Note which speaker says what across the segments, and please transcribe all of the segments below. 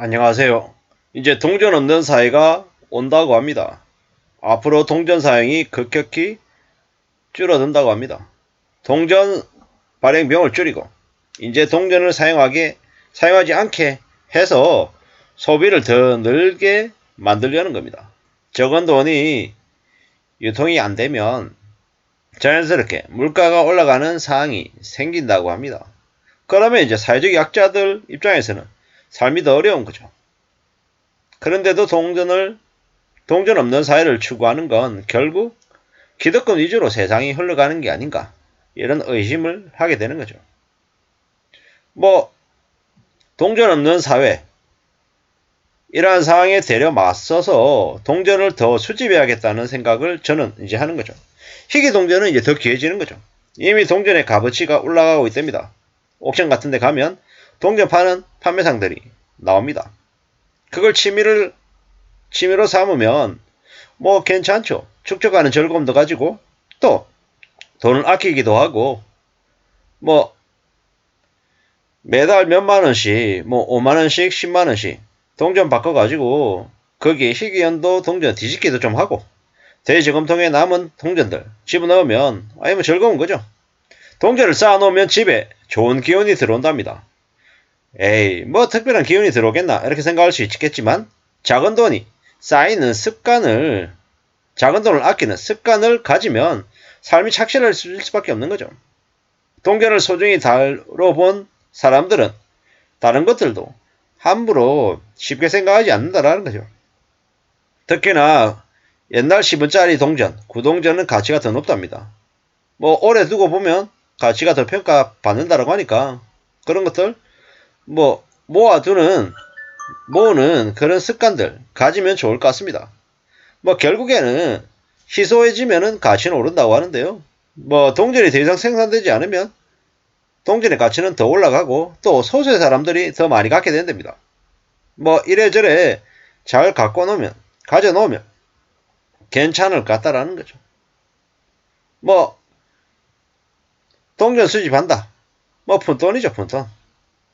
Speaker 1: 안녕하세요. 이제 동전 없는 사회가 온다고 합니다. 앞으로 동전 사용이 급격히 줄어든다고 합니다. 동전 발행비용을 줄이고 이제 동전을 사용하지 않게 해서 소비를 더 늘게 만들려는 겁니다. 적은 돈이 유통이 안 되면 자연스럽게 물가가 올라가는 상황이 생긴다고 합니다. 그러면 이제 사회적 약자들 입장에서는 삶이 더 어려운 거죠. 그런데도 동전 없는 사회를 추구하는 건 결국 기득권 위주로 세상이 흘러가는 게 아닌가, 이런 의심을 하게 되는 거죠. 동전 없는 사회, 이러한 상황에 대려 맞서서 동전을 더 수집해야겠다는 생각을 저는 이제 하는 거죠. 희귀 동전은 이제 더 귀해지는 거죠. 이미 동전의 값어치가 올라가고 있답니다. 옥션 같은 데 가면 동전 파는 판매상들이 나옵니다. 그걸 취미로 삼으면 괜찮죠. 축적하는 즐거움도 가지고 또 돈을 아끼기도 하고 매달 몇만 원씩 5만 원씩 10만 원씩 동전 바꿔가지고 거기에 희귀연도 동전 뒤집기도 좀 하고 대저금통에 남은 동전들 집어넣으면 즐거운 거죠. 동전을 쌓아놓으면 집에 좋은 기운이 들어온답니다. 에이 특별한 기운이 들어오겠나 이렇게 생각할 수 있겠지만 작은 돈을 아끼는 습관을 가지면 삶이 착실해질 수밖에 없는 거죠. 동전을 소중히 다뤄본 사람들은 다른 것들도 함부로 쉽게 생각하지 않는다라는 거죠. 특히나 옛날 10원짜리 동전, 구동전은 가치가 더 높답니다. 오래 두고 보면 가치가 더 평가받는다라고 하니까 그런 것들 모으는 그런 습관들 가지면 좋을 것 같습니다. 결국에는 희소해지면은 가치는 오른다고 하는데요. 동전이 더 이상 생산되지 않으면 동전의 가치는 더 올라가고 또 소수의 사람들이 더 많이 갖게 된답니다. 이래저래 잘 가져놓으면 괜찮을 것 같다라는 거죠. 동전 수집한다. 푼돈이죠, 푼돈.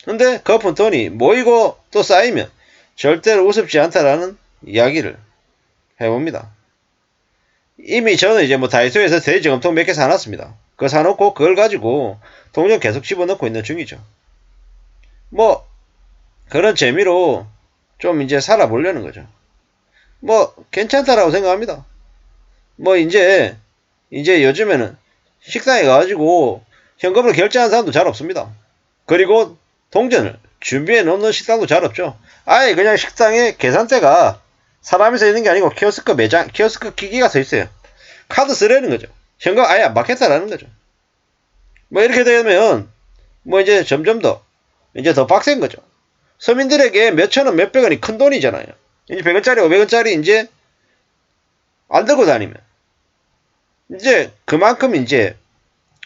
Speaker 1: 근데 그 푼돈이 모이고 또 쌓이면 절대로 우습지 않다라는 이야기를 해봅니다. 이미 저는 이제 다이소에서 대저금통 몇 개 사놨습니다. 그거 사놓고 그걸 가지고 동전 계속 집어넣고 있는 중이죠. 그런 재미로 좀 이제 살아보려는 거죠. 괜찮다라고 생각합니다. 이제 요즘에는 식당에 가가지고 현금으로 결제하는 사람도 잘 없습니다. 그리고 동전을 준비해 놓는 식당도 잘 없죠. 아예 그냥 식당에 계산대가 사람이 서 있는 게 아니고 키오스크 기기가 서 있어요. 카드 쓰라는 거죠. 현금 아예 안 받겠다라는 거죠. 이렇게 되면 이제 점점 더 빡센 거죠. 서민들에게 몇천 원, 몇백 원이 큰 돈이잖아요. 이제 100원짜리, 500원짜리 이제 안 들고 다니면 이제 그만큼 이제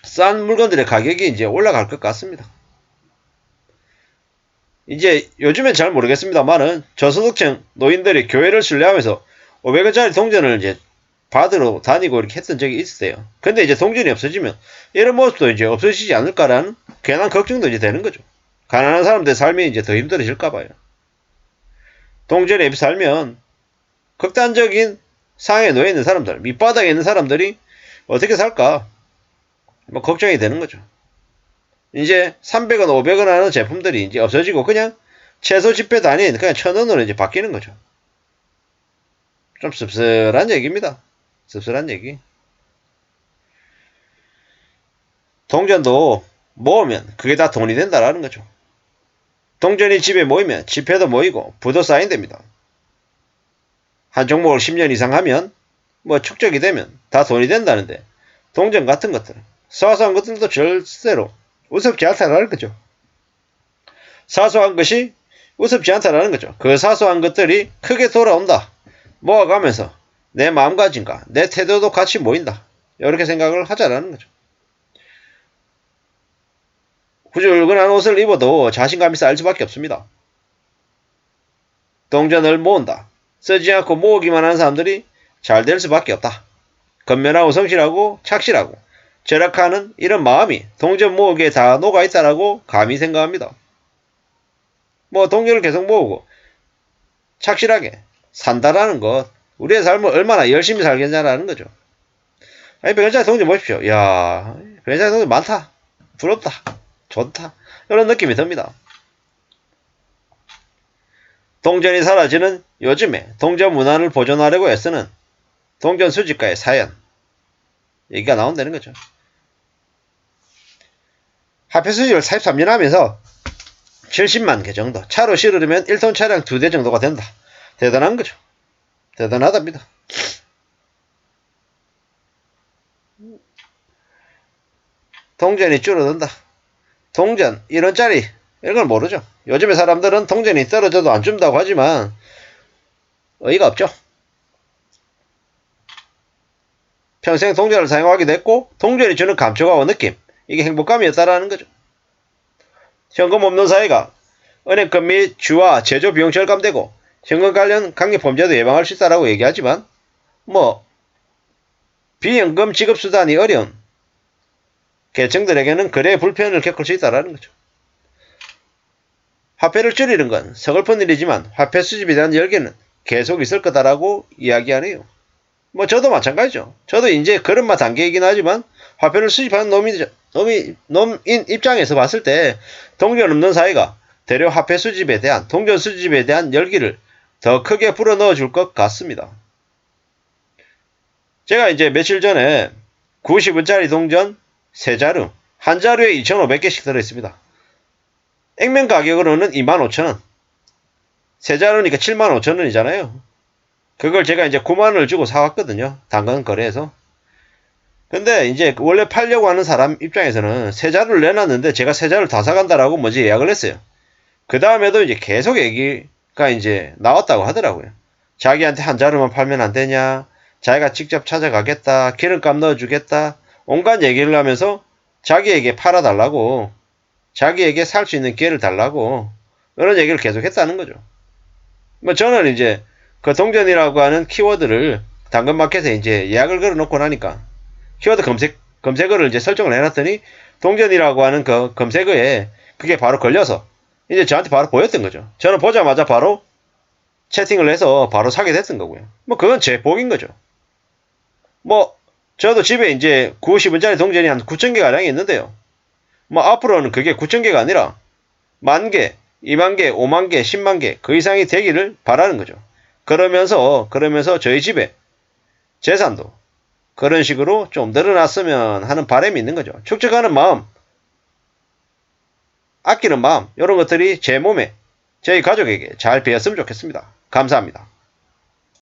Speaker 1: 싼 물건들의 가격이 이제 올라갈 것 같습니다. 이제 요즘엔 잘 모르겠습니다만은 저소득층 노인들이 교회를 순례하면서 500원짜리 동전을 이제 받으러 다니고 이렇게 했던 적이 있어요. 근데 이제 동전이 없어지면 이런 모습도 이제 없어지지 않을까라는 괜한 걱정도 이제 되는 거죠. 가난한 사람들의 삶이 이제 더 힘들어질까봐요. 동전에 살면 극단적인 상황에 놓여 있는 사람들, 밑바닥에 있는 사람들이 어떻게 살까? 걱정이 되는 거죠. 이제 300원, 500원 하는 제품들이 이제 없어지고 그냥 최소 지폐 단위인 그냥 1000원으로 이제 바뀌는 거죠. 좀 씁쓸한 얘기입니다. 씁쓸한 얘기. 동전도 모으면 그게 다 돈이 된다라는 거죠. 동전이 집에 모이면 지폐도 모이고 부도 쌓인답니다. 한 종목을 10년 이상 하면 축적이 되면 다 돈이 된다는데 동전 같은 것들, 사소한 것들도 절대로 우습지 않다라는 거죠. 사소한 것이 우습지 않다라는 거죠. 그 사소한 것들이 크게 돌아온다. 모아가면서 내 마음가짐과 내 태도도 같이 모인다. 이렇게 생각을 하자라는 거죠. 후줄근한 옷을 입어도 자신감이 쌓일 수밖에 없습니다. 동전을 모은다. 쓰지 않고 모으기만 하는 사람들이 잘 될 수밖에 없다. 건면하고 성실하고 착실하고 절약하는 이런 마음이 동전 모으기에 다 녹아있다라고 감히 생각합니다. 동전을 계속 모으고 착실하게 산다라는 것, 우리의 삶을 얼마나 열심히 살겠냐라는 거죠. 아니, 변호사의 동전 보십시오. 이야, 변호사의 동전 많다. 부럽다. 좋다. 이런 느낌이 듭니다. 동전이 사라지는 요즘에 동전 문화를 보존하려고 애쓰는 동전 수집가의 사연. 얘기가 나온다는 거죠. 화폐 수집을 43년 하면서 70만 개 정도. 차로 실으려면 1톤 차량 2대 정도가 된다. 대단한 거죠. 대단하답니다. 동전이 줄어든다. 동전 1원짜리 이런 걸 모르죠. 요즘에 사람들은 동전이 떨어져도 안 준다고 하지만 어이가 없죠. 평생 동전을 사용하게 됐고 동전이 주는 감촉하고 느낌, 이게 행복감이었다라는 거죠. 현금 없는 사회가 은행권 및 주와 제조 비용 절감되고 현금 관련 강력 범죄도 예방할 수 있다라고 얘기하지만 비현금 지급 수단이 어려운 계층들에게는 거래의 불편을 겪을 수 있다라는 거죠. 화폐를 줄이는 건 서글픈 일이지만 화폐 수집에 대한 열기는 계속 있을 거다라고 이야기하네요. 저도 마찬가지죠. 저도 이제 그런 단계이긴 하지만 화폐를 수집하는 놈인 입장에서 봤을 때 동전 없는 사회가 대려 화폐 수집에 대한, 동전 수집에 대한 열기를 더 크게 불어넣어 줄 것 같습니다. 제가 이제 며칠 전에 90원짜리 동전 3자루, 한 자루에 2,500개씩 들어있습니다. 액면 가격으로는 25,000원. 3자루니까 75,000원이잖아요. 그걸 제가 이제 9만원을 주고 사왔거든요. 당근 거래에서. 근데 이제 원래 팔려고 하는 사람 입장에서는 3자루를 내놨는데 제가 3자루를 다 사간다라고 먼저 예약을 했어요. 그 다음에도 이제 계속 얘기가 이제 나왔다고 하더라고요. 자기한테 한 자루만 팔면 안 되냐, 자기가 직접 찾아가겠다, 기름값 넣어주겠다, 온갖 얘기를 하면서 자기에게 팔아달라고, 자기에게 살 수 있는 기회를 달라고 이런 얘기를 계속 했다는 거죠. 저는 이제 그 동전이라고 하는 키워드를 당근마켓에 이제 예약을 걸어놓고 나니까 키워드 검색어를 이제 설정을 해놨더니 동전이라고 하는 그 검색어에 그게 바로 걸려서 이제 저한테 바로 보였던 거죠. 저는 보자마자 바로 채팅을 해서 바로 사게 됐던 거고요. 그건 제 복인 거죠. 저도 집에 이제 90원짜리 동전이 한 9,000개 가량이 있는데요. 앞으로는 그게 9,000개가 아니라 10,000개, 20,000개, 50,000개, 100,000개 그 이상이 되기를 바라는 거죠. 그러면서 저희 집에 재산도 그런 식으로 좀 늘어났으면 하는 바람이 있는 거죠. 축적하는 마음, 아끼는 마음, 이런 것들이 제 몸에, 저희 가족에게 잘 배었으면 좋겠습니다. 감사합니다.